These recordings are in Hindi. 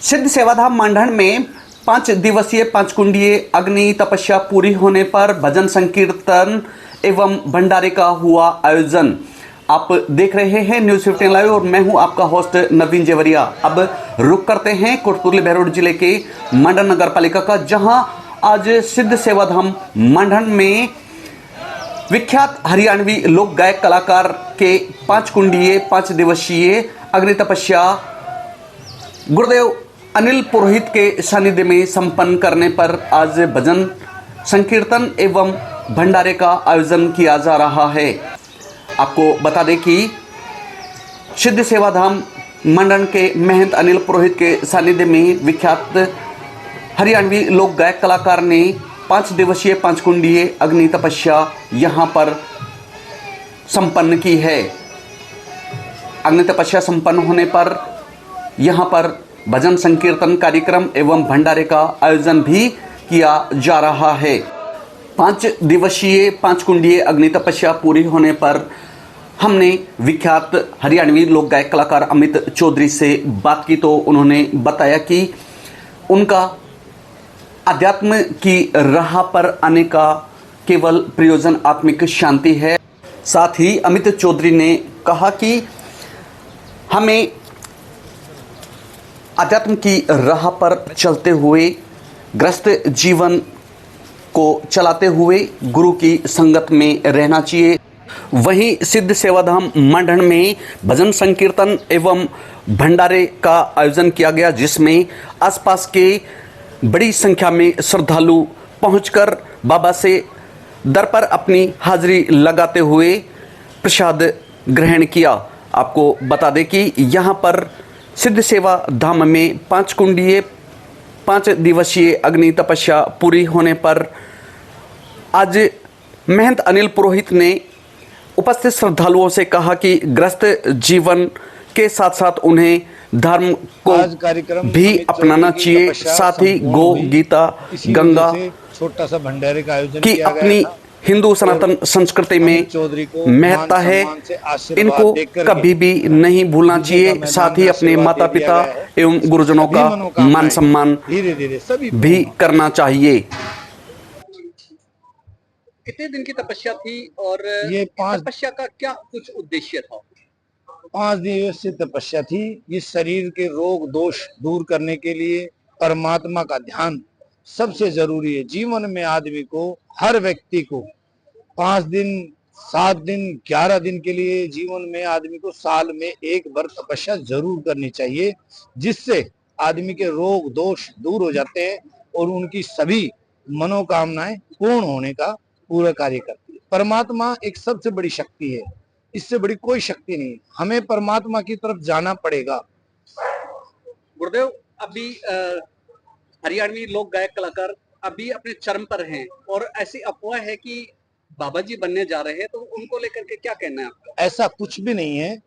सिद्ध सेवाधाम मांडण में 5 दिवसीय पांचकुंडीय अग्नि तपस्या पूरी होने पर भजन संकीर्तन एवं भंडारे का हुआ आयोजन। आप देख रहे हैं न्यूज़ 15 लाइव और मैं हूं आपका होस्ट नवीन जेवरिया। अब रुक करते हैं कोटपुतली बहरोड जिले के मांडण नगर पालिका का, जहां आज सिद्ध सेवाधाम मांडण में विख्यात हरियाणवी लोक गायक कलाकार के पांचकुंडीय 5 दिवसीय अग्नि तपस्या गुरुदेव अनिल पुरोहित के सानिध्य में संपन्न करने पर आज भजन संकीर्तन एवं भंडारे का आयोजन किया जा रहा है। आपको बता दें कि सिद्ध सेवाधाम मंडन के महंत अनिल पुरोहित के सानिध्य में विख्यात हरियाणवी लोक गायक कलाकार ने 5 दिवसीय पांचकुंडीय अग्नि तपस्या यहां पर संपन्न की है। अग्नि तपस्या संपन्न होने पर यहां पर भजन संकीर्तन कार्यक्रम एवं भंडारे का आयोजन भी किया जा रहा है। 5 दिवसीय पांचकुंडीय अग्नि तपस्या पूरी होने पर हमने विख्यात हरियाणवी लोक गायक कलाकार अमित चौधरी से बात की, तो उन्होंने बताया कि उनका अध्यात्म की राह पर आने का केवल प्रयोजन आत्मिक शांति है। साथ ही अमित चौधरी ने कहा कि हमें अध्यात्म की राह पर चलते हुए ग्रस्त जीवन को चलाते हुए गुरु की संगत में रहना चाहिए। वहीं सिद्ध सेवाधाम मंडन में भजन संकीर्तन एवं भंडारे का आयोजन किया गया, जिसमें आसपास के बड़ी संख्या में श्रद्धालु पहुंचकर बाबा से दर पर अपनी हाजिरी लगाते हुए प्रसाद ग्रहण किया। आपको बता दें कि यहाँ पर सिद्ध सेवा धाम में 5 दिवसीय अग्नि तपस्या पूरी होने पर आज महंत अनिल पुरोहित ने उपस्थित श्रद्धालुओं से कहा कि ग्रस्त जीवन के साथ साथ उन्हें धर्म को भी अपनाना चाहिए। साथ ही गौ गीता गंगा छोटा सा भंडारे का आयोजन की किया अपनी गया हिंदू सनातन संस्कृति में महत्ता है, इनको कभी भी नहीं भूलना चाहिए। साथ ही अपने माता पिता एवं गुरुजनों का मान सम्मान धीरे धीरे सभी भी करना चाहिए। कितने दिन की तपस्या थी और ये 5 तपस्या का क्या कुछ उद्देश्य था? 5 दिवसीय तपस्या थी। ये शरीर के रोग दोष दूर करने के लिए परमात्मा का ध्यान सबसे जरूरी है। जीवन में आदमी को, हर व्यक्ति को 5 दिन 7 दिन 11 दिन के लिए जीवन में आदमी को साल में एक बार तपस्या जरूर करनी चाहिए, जिससे आदमी के रोग दोष दूर हो जाते हैं और उनकी सभी मनोकामनाएं पूर्ण होने का पूरा कार्य करती है। परमात्मा एक सबसे बड़ी शक्ति है, इससे बड़ी कोई शक्ति नहीं। हमें परमात्मा की तरफ जाना पड़ेगा। गुरुदेव, अभी हरियाणवी लोक गायक कलाकार अभी अपने चरम पर हैं और ऐसी अफवाह है कि बाबा जी बनने जा रहे हैं, तो उनको लेकर के क्या कहना है आपका? ऐसा कुछ भी नहीं है।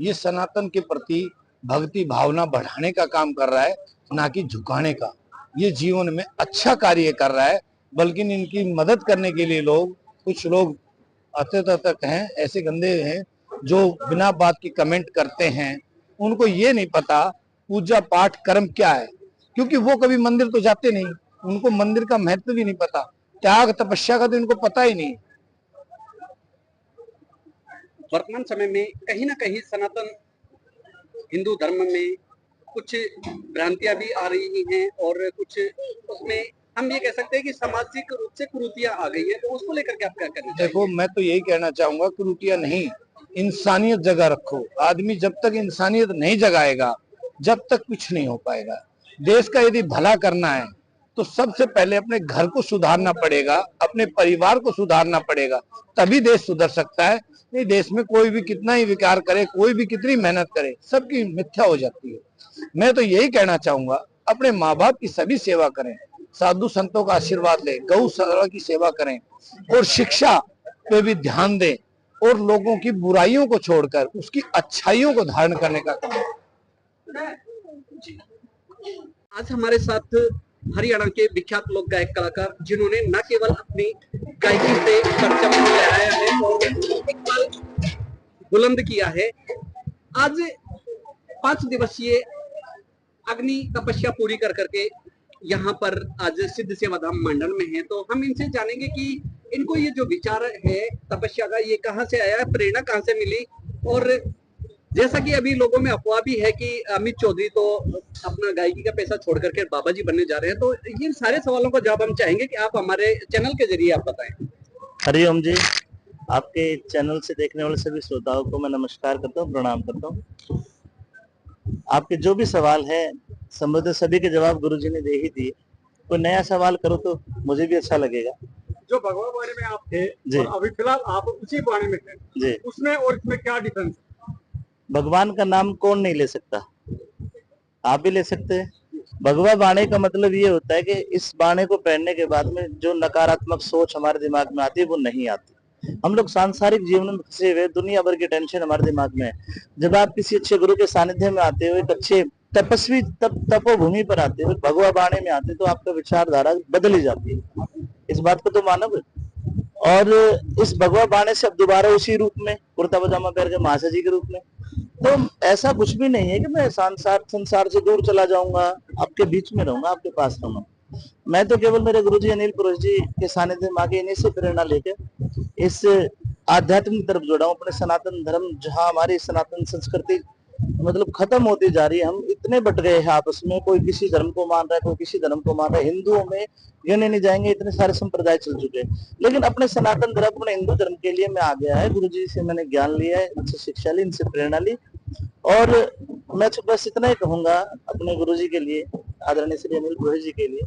ये सनातन के प्रति भक्ति भावना बढ़ाने का काम कर रहा है, ना कि झुकाने का। ये जीवन में अच्छा कार्य कर रहा है, बल्कि इनकी मदद करने के लिए कुछ लोग तक हैं, ऐसे गंदे हैं जो बिना बात की कमेंट करते हैं। उनको ये नहीं पता पूजा पाठ कर्म क्या है, क्योंकि वो कभी मंदिर तो जाते नहीं, उनको मंदिर का महत्व भी नहीं पता, त्याग तपस्या का तो इनको पता ही नहीं। वर्तमान समय में कहीं ना कहीं सनातन हिंदू धर्म में कुछ भ्रांतियां भी आ रही हैं और कुछ उसमें हम ये कह सकते हैं कि सामाजिक रूप से कुरीतियां आ गई है, तो उसको लेकर के आप क्या कहना चाहिए? देखो, मैं तो यही कहना चाहूंगा, कुरीतियां नहीं, इंसानियत जगह रखो। आदमी जब तक इंसानियत नहीं जगाएगा, जब तक कुछ नहीं हो पाएगा। देश का यदि भला करना है तो सबसे पहले अपने घर को सुधारना पड़ेगा, अपने परिवार को सुधारना पड़ेगा, तभी देश सुधर सकता है। नहीं, देश में कोई भी कितना ही विकार करे, कोई भी कितनी मेहनत करे, सबकी मिथ्या हो जाती है। मैं तो यही कहना चाहूंगा, अपने माँ बाप की सभी सेवा करें, साधु संतों का आशीर्वाद लें, गौशाला की सेवा करें और शिक्षा पे भी ध्यान दें और लोगों की बुराइयों को छोड़कर उसकी अच्छाइयों को धारण करने का काम। आज हमारे साथ हरियाणा के विख्यात लोक गायक कलाकार, जिन्होंने न केवल अपनी गायकी से परचम लहराया है और इकबाल बुलंद किया है, आज 5 दिवसीय अग्नि तपस्या पूरी कर करके यहाँ पर आज सिद्ध सेवा धाम मंडल में है। तो हम इनसे जानेंगे कि इनको ये जो विचार है तपस्या का, ये कहाँ से आया, प्रेरणा कहाँ से मिली। और जैसा कि अभी लोगों में अफवाह भी है कि अमित चौधरी तो अपना गायकी का पैसा छोड़ करके बाबा जी बनने जा रहे हैं। तो इन सारे सवालों का जवाब हम चाहेंगे कि आप हमारे चैनल के जरिए आप बताएं। हरिओम जी, आपके चैनल से देखने वाले सभी श्रोताओं को मैं नमस्कार करता हूँ, प्रणाम करता हूँ। आपके जो भी सवाल है संभवतः सभी के जवाब गुरुजी ने दे ही दिए। कोई नया सवाल करो तो मुझे भी अच्छा लगेगा। जो भगवा बाणे में आप थे जी। और अभी फिलहाल आप उसी बाणे में थे जी, उसमें और इसमें क्या डिफरेंस? भगवान का नाम कौन नहीं ले सकता, आप भी ले सकते हैं। भगवा बाणे का मतलब ये होता है कि इस बाणे को पहनने के बाद में जो नकारात्मक सोच हमारे दिमाग में आती है वो नहीं आती। हम लोग सांसारिक जीवन में फंसे हुए, दुनिया भर की टेंशन हमारे दिमाग में है। जब आप किसी अच्छे गुरु के सानिध्य में आते हो, एक अच्छे तपस्वी तपोभूमि पर आते हो, भगवा बाणे में आते हो, तो आपका विचारधारा बदल ही जाती है। इस बात को तो मानो। और इस भगवा बाणे से अब दोबारा उसी रूप में कुर्ता पजामा पहन के महाशय जी के रूप में, तो ऐसा कुछ भी नहीं है कि मैं संसार से दूर चला जाऊंगा, आपके बीच में रहूंगा, आपके पास रहूंगा। मैं तो केवल मेरे गुरुजी अनिल पुरोहित जी के सानिध्य में आगे इन्हीं से प्रेरणा लेकर इस आध्यात्म की तरफ जुड़ा हूं। अपने सनातन धर्म, जहां हमारी सनातन संस्कृति मतलब खत्म होती जा रही है, हम इतने बट गए हैं आपस में, कोई किसी धर्म को मान रहा है, कोई किसी धर्म को मान रहा है। हिंदुओं में गिने नहीं जाएंगे, इतने सारे संप्रदाय चल चुके हैं। लेकिन अपने सनातन धर्म, अपने हिंदू धर्म के लिए मैं आ गया है। गुरुजी से मैंने ज्ञान लिया है, इनसे शिक्षा ली, इनसे प्रेरणा ली। और मैं तो बस इतना ही कहूंगा अपने गुरुजी के लिए, आदरणीय श्री अनिल पुरोहित जी के लिए,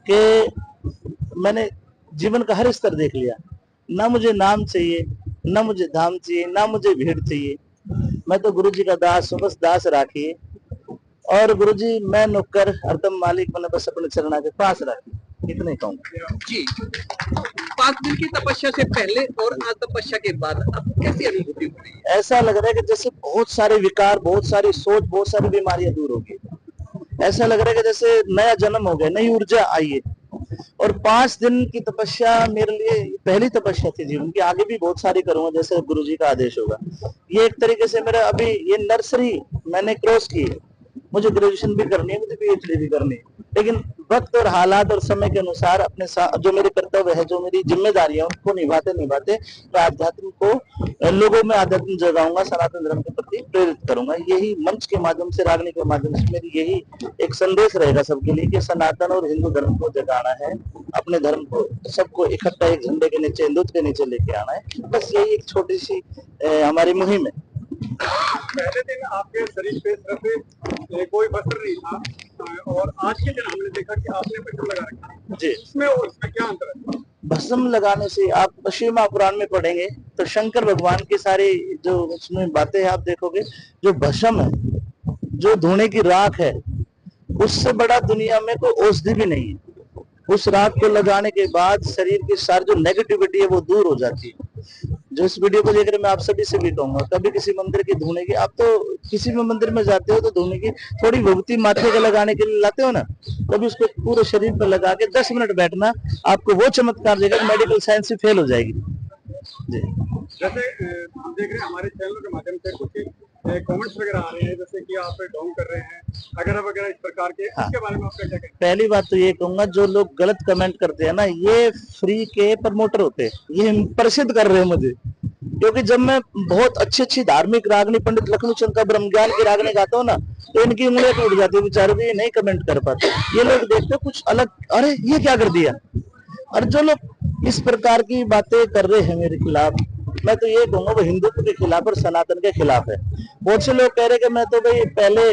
कि मैंने जीवन का हर स्तर देख लिया। ना मुझे नाम चाहिए, ना मुझे धाम चाहिए, ना मुझे भीड़ चाहिए। मैं तो गुरुजी का दास हूँ, बस दास राखिए। और गुरुजी मैं नौकर, हरदम मालिक मैंने बस अपने चरणा के पास राखिए, इतना ही कहूँगा जी। 5 दिन की तपस्या से पहले और आज तपस्या के बाद अब कैसी अनुभूति हो रही है? ऐसा लग रहा है कि जैसे बहुत सारे विकार, बहुत सारी सोच, बहुत सारी बीमारियां दूर हो गई। ऐसा लग रहा है कि जैसे नया जन्म हो गया, नई ऊर्जा आई है। और 5 दिन की तपस्या मेरे लिए पहली तपस्या थी जीवन की। आगे भी बहुत सारी करूंगा जैसे गुरुजी का आदेश होगा। ये एक तरीके से मेरा अभी ये नर्सरी मैंने क्रॉस की है। मुझे ग्रेजुएशन भी करनी है, मुझे पीएचडी भी करनी है, लेकिन वक्त और हालात और समय के अनुसार अपने जो मेरे कर्तव्य है, जो मेरी जिम्मेदारी है, उनको निभाते निभाते मैं आध्यात्म को लोगों में आध्यात्म जगाऊंगा, सनातन धर्म के प्रति प्रेरित करूंगा। यही मंच के माध्यम से, रागनी के माध्यम से मेरी यही एक संदेश रहेगा सबके लिए कि सनातन और हिंदू धर्म को जगाना है, अपने धर्म को सबको इकट्ठा एक झंडे के नीचे, हिंदुत्व के नीचे लेके आना है। बस यही एक छोटी सी हमारी मुहिम है। पहले दिन आपके शरीर पे सिर्फ कोई वस्त्र नहीं था और आज के दिन हमने देखा कि आपने वस्त्र लगा रखा है जी। इसमें और इसमें क्या अंतर है? भस्म लगाने से आप शिव महापुराण में पढ़ेंगे तो शंकर भगवान की सारी जो उसमें बातें आप देखोगे, जो भस्म है, जो धुएं की राख है, उससे बड़ा दुनिया में कोई औषधि भी नहीं है। उस राख को लगाने के बाद शरीर की सारी जो नेगेटिविटी है वो दूर हो जाती है। जो इस वीडियो को लेकर मैं आप सभी से भी कहूंगा, कभी किसी मंदिर की धुने की, आप तो किसी भी मंदिर में जाते हो तो धुने की थोड़ी विभूति माथे के लगाने के लिए लाते हो ना, कभी उसको पूरे शरीर पर लगा के 10 मिनट बैठना, आपको वो चमत्कार देगा, मेडिकल साइंस भी फेल हो जाएगी। जी। जैसे हम देख रहे हैं हमारे चैनल के माध्यम से कुछ कमेंट्स वगैरह आ रहे हैं, जैसे कि आप डाउन कर रहे हैं अगर वगैरह इस प्रकार के, हाँ। इसके बारे में आपका क्या कहना है? पहली बात तो ये कहूंगा, जो लोग गलत कमेंट करते हैं ना, ये फ्री के प्रमोटर होते हैं, ये प्रसिद्ध कर रहे हैं मुझे। क्योंकि जब मैं बहुत अच्छी अच्छी धार्मिक रागनी पंडित लखनऊ चंद का ब्रह्म ज्ञान की रागनी गाता हूँ ना, तो इनकी उंगलियां टूट जाती है बेचारों की, ये नहीं कमेंट कर पाते। ये लोग देखते कुछ अलग, अरे ये क्या कर दिया। और जो लोग इस प्रकार की बातें कर रहे हैं मेरे खिलाफ, मैं तो ये कहूंगा वो हिंदुत्व के खिलाफ और सनातन के खिलाफ है। बहुत से लोग कह रहे कि मैं तो भाई पहले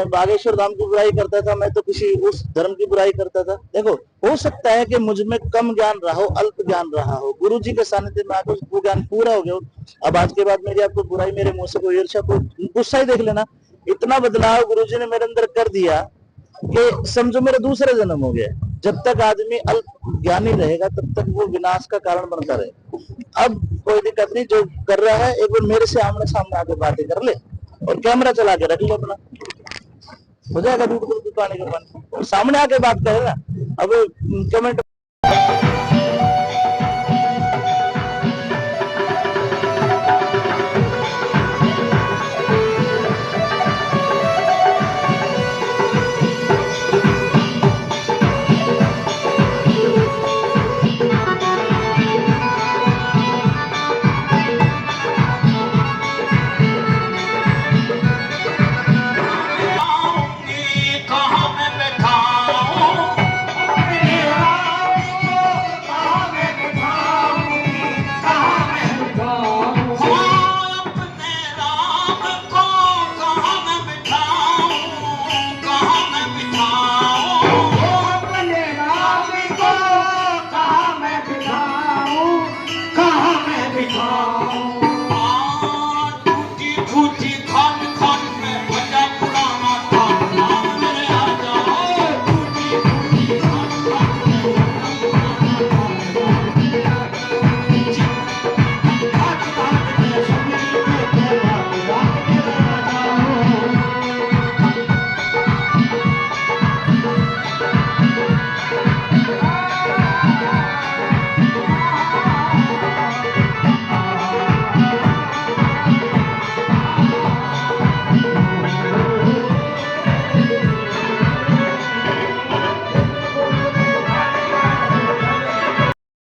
बागेश्वर धाम की बुराई करता था, मैं तो किसी उस धर्म की बुराई करता था। देखो, हो सकता है कि मुझ में कम ज्ञान रहा हो, अल्प ज्ञान रहा हो, गुरु जी के सानिध्य में आकर वो ज्ञान पूरा हो गया। अब आज के बाद मेरी आपको बुराई, मेरे मुंह से कोई ईर्ष्या, कोई गुस्सा ही देख लेना। इतना बदलाव गुरु जी ने मेरे अंदर कर दिया कि समझो मेरा दूसरा जन्म हो गया। जब तक आदमी अल्प ज्ञानी रहेगा तब तक वो विनाश का कारण बनता रहेगा। अब कोई दिक्कत नहीं, जो कर रहा है एक बार मेरे से आमने सामने आके बातें कर ले और कैमरा चला के रख लो अपना, हो जाएगा दूध पानी का पानी। सामने आके बात करे ना, अब कमेंट पिता